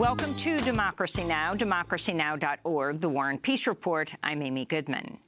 Welcome to Democracy Now!, democracynow.org, The War and Peace Report. I'm Amy Goodman.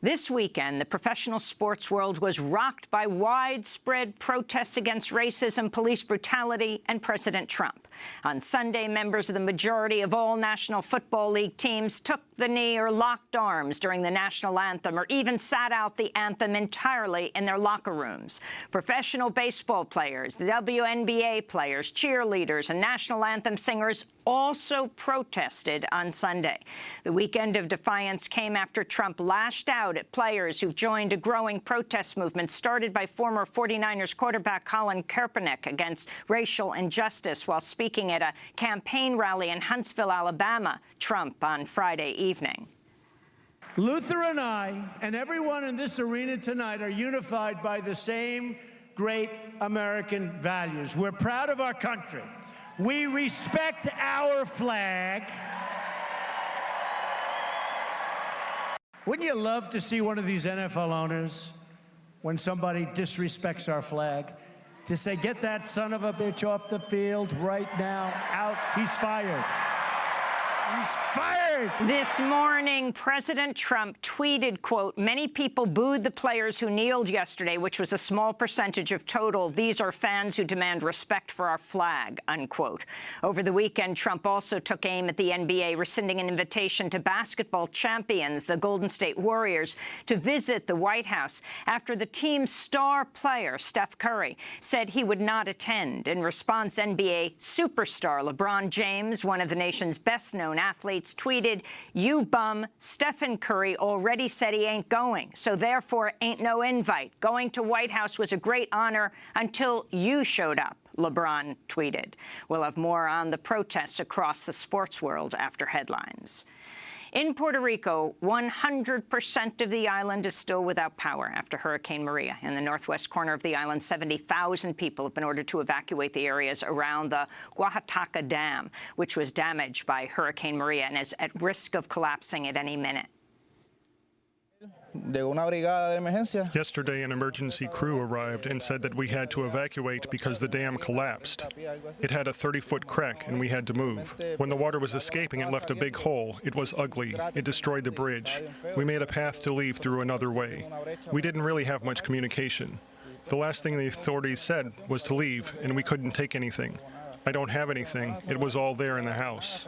This weekend, the professional sports world was rocked by widespread protests against racism, police brutality, and President Trump. On Sunday, members of the majority of all National Football League teams took the knee or locked arms during the national anthem, or even sat out the anthem entirely in their locker rooms. Professional baseball players, the WNBA players, cheerleaders, and national anthem singers also protested on Sunday. The weekend of defiance came after Trump lashed out at players who've joined a growing protest movement started by former 49ers quarterback Colin Kaepernick against racial injustice while speaking at a campaign rally in Huntsville, Alabama, Trump on Friday evening. Luther and I and everyone in this arena tonight are unified by the same great American values. We're proud of our country. We respect our flag. Wouldn't you love to see one of these NFL owners, when somebody disrespects our flag, to say, get that son of a bitch off the field right now, out, he's fired. He's fired! This morning, President Trump tweeted, quote, "Many people booed the players who kneeled yesterday, which was a small percentage of total. These are fans who demand respect for our flag," unquote. Over the weekend, Trump also took aim at the NBA, rescinding an invitation to basketball champions, the Golden State Warriors, to visit the White House after the team's star player, Steph Curry, said he would not attend. In response, NBA superstar LeBron James, one of the nation's best-known athletes, tweeted, "You bum, Stephen Curry already said he ain't going, so therefore ain't no invite. Going to White House was a great honor until you showed up," LeBron tweeted. We'll have more on the protests across the sports world after headlines. In Puerto Rico, 100% of the island is still without power after Hurricane Maria. In the northwest corner of the island, 70,000 people have been ordered to evacuate the areas around the Oaxaca Dam, which was damaged by Hurricane Maria and is at risk of collapsing at any minute. Yesterday, an emergency crew arrived and said that we had to evacuate because the dam collapsed. It had a 30-foot crack, and we had to move. When the water was escaping, it left a big hole. It was ugly. It destroyed the bridge. We made a path to leave through another way. We didn't really have much communication. The last thing the authorities said was to leave, and we couldn't take anything. I don't have anything. It was all there in the house.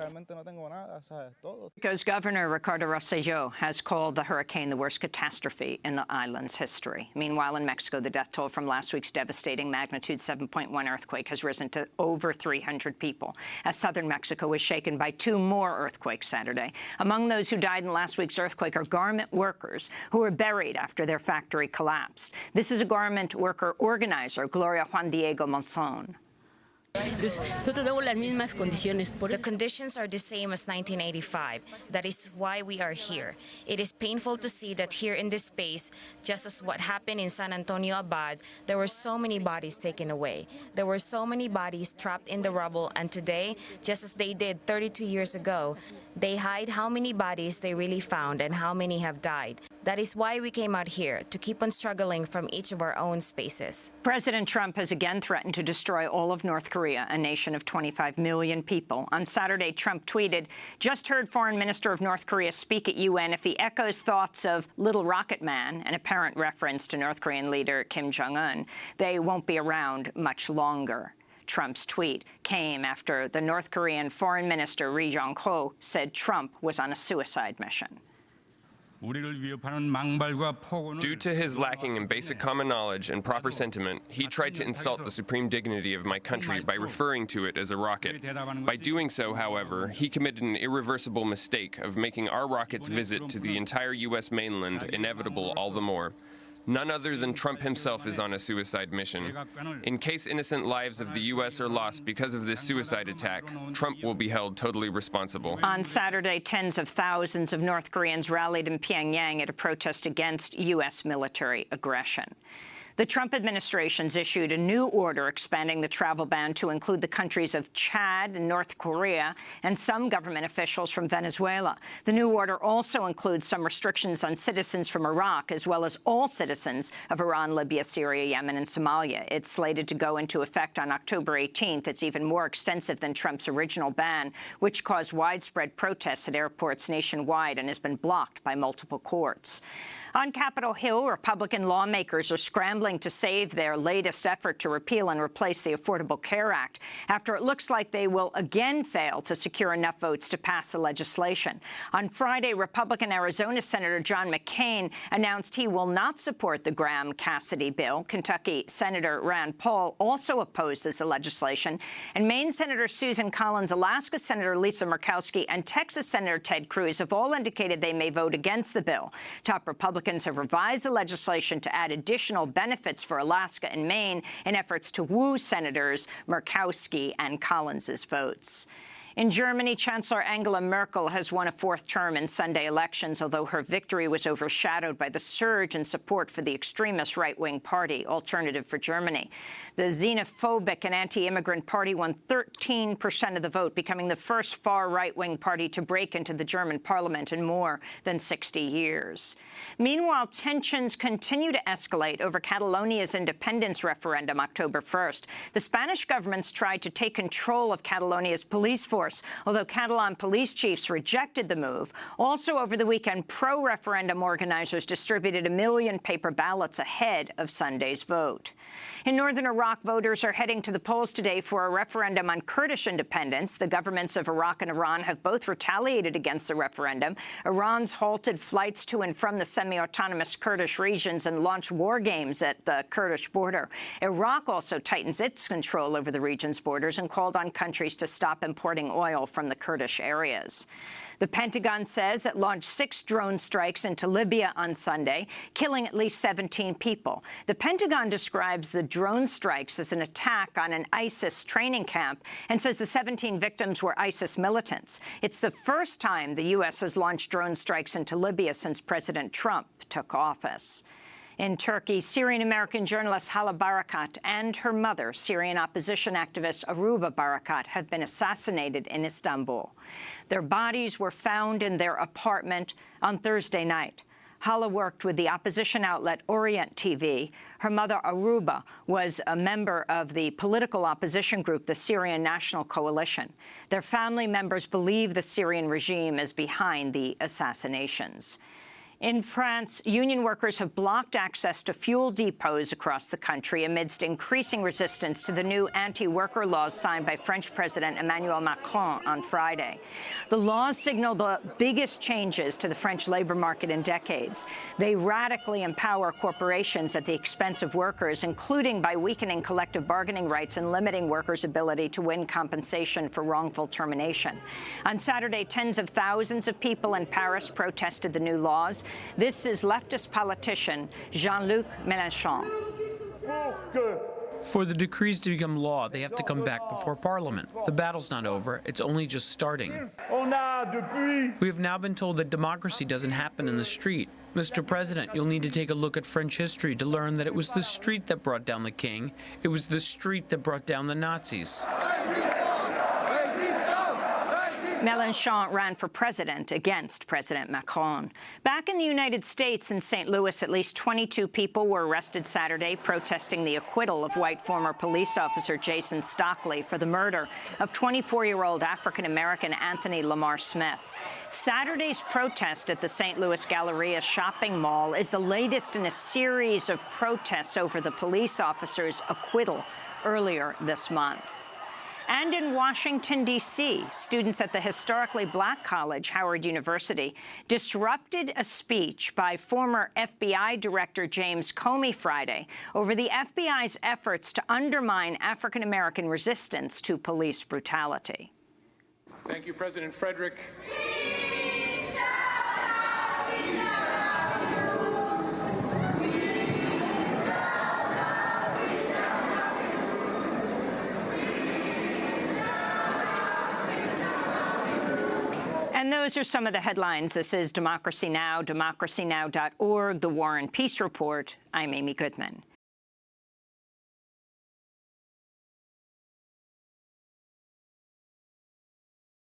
Rico's Governor Ricardo Rosselló has called the hurricane the worst catastrophe in the island's history. Meanwhile, in Mexico, the death toll from last week's devastating magnitude 7.1 earthquake has risen to over 300 people, as southern Mexico was shaken by 2 more earthquakes Saturday. Among those who died in last week's earthquake are garment workers who were buried after their factory collapsed. This is a garment worker organizer, Gloria Juan Diego Monzon. The conditions are the same as 1985. That is why we are here. It is painful to see that here in this space, just as what happened in San Antonio Abad, there were so many bodies taken away. There were so many bodies trapped in the rubble, and today, just as they did 32 years ago, they hide how many bodies they really found and how many have died. That is why we came out here, to keep on struggling from each of our own spaces. President Trump has again threatened to destroy all of North Korea, a nation of 25 million people. On Saturday, Trump tweeted, "Just heard Foreign Minister of North Korea speak at UN. If he echoes thoughts of Little Rocket Man," an apparent reference to North Korean leader Kim Jong-un, "they won't be around much longer." Trump's tweet came after the North Korean Foreign Minister Ri Jong-ho said Trump was on a suicide mission. Due to his lacking in basic common knowledge and proper sentiment, he tried to insult the supreme dignity of my country by referring to it as a rocket. By doing so, however, he committed an irreversible mistake of making our rocket's visit to the entire U.S. mainland inevitable all the more. None other than Trump himself is on a suicide mission. In case innocent lives of the U.S. are lost because of this suicide attack, Trump will be held totally responsible. On Saturday, tens of thousands of North Koreans rallied in Pyongyang at a protest against U.S. military aggression. The Trump administration's issued a new order expanding the travel ban to include the countries of Chad and North Korea and some government officials from Venezuela. The new order also includes some restrictions on citizens from Iraq, as well as all citizens of Iran, Libya, Syria, Yemen, and Somalia. It's slated to go into effect on October 18th. It's even more extensive than Trump's original ban, which caused widespread protests at airports nationwide and has been blocked by multiple courts. On Capitol Hill, Republican lawmakers are scrambling to save their latest effort to repeal and replace the Affordable Care Act after it looks like they will again fail to secure enough votes to pass the legislation. On Friday, Republican Arizona Senator John McCain announced he will not support the Graham-Cassidy bill. Kentucky Senator Rand Paul also opposes the legislation. And Maine Senator Susan Collins, Alaska Senator Lisa Murkowski, and Texas Senator Ted Cruz have all indicated they may vote against the bill. Top Republicans have revised the legislation to add additional benefits for Alaska and Maine in efforts to woo Senators Murkowski and Collins' votes. In Germany, Chancellor Angela Merkel has won a fourth term in Sunday elections, although her victory was overshadowed by the surge in support for the extremist right-wing party, Alternative for Germany. The xenophobic and anti-immigrant party won 13% of the vote, becoming the first far right-wing party to break into the German parliament in more than 60 years. Meanwhile, tensions continue to escalate over Catalonia's independence referendum October 1st. The Spanish government's tried to take control of Catalonia's police force, although Catalan police chiefs rejected the move. Also over the weekend, pro-referendum organizers distributed 1 million paper ballots ahead of Sunday's vote. In northern Iraq, voters are heading to the polls today for a referendum on Kurdish independence. The governments of Iraq and Iran have both retaliated against the referendum. Iran's halted flights to and from the semi-autonomous Kurdish regions and launched war games at the Kurdish border. Iraq also tightens its control over the region's borders and called on countries to stop importing oil from the Kurdish areas. The Pentagon says it launched 6 drone strikes into Libya on Sunday, killing at least 17 people. The Pentagon describes the drone strikes as an attack on an ISIS training camp and says the 17 victims were ISIS militants. It's the first time the U.S. has launched drone strikes into Libya since President Trump took office. In Turkey, Syrian-American journalist Hala Barakat and her mother, Syrian opposition activist Aruba Barakat, have been assassinated in Istanbul. Their bodies were found in their apartment on Thursday night. Hala worked with the opposition outlet Orient TV. Her mother, Aruba, was a member of the political opposition group, the Syrian National Coalition. Their family members believe the Syrian regime is behind the assassinations. In France, union workers have blocked access to fuel depots across the country amidst increasing resistance to the new anti-worker laws signed by French President Emmanuel Macron on Friday. The laws signal the biggest changes to the French labor market in decades. They radically empower corporations at the expense of workers, including by weakening collective bargaining rights and limiting workers' ability to win compensation for wrongful termination. On Saturday, tens of thousands of people in Paris protested the new laws. This is leftist politician Jean-Luc Mélenchon. For the decrees to become law, they have to come back before Parliament. The battle's not over. It's only just starting. We have now been told that democracy doesn't happen in the street. Mr. President, you'll need to take a look at French history to learn that it was the street that brought down the king. It was the street that brought down the Nazis. Mélenchon ran for president against President Macron. Back in the United States, in St. Louis, at least 22 people were arrested Saturday protesting the acquittal of white former police officer Jason Stockley for the murder of 24-year-old African-American Anthony Lamar Smith. Saturday's protest at the St. Louis Galleria shopping mall is the latest in a series of protests over the police officer's acquittal earlier this month. And in Washington, D.C., students at the historically black college, Howard University, disrupted a speech by former FBI Director James Comey Friday over the FBI's efforts to undermine African-American resistance to police brutality. Thank you, President Frederick. And those are some of the headlines. This is Democracy Now!, democracynow.org, The War and Peace Report. I'm Amy Goodman.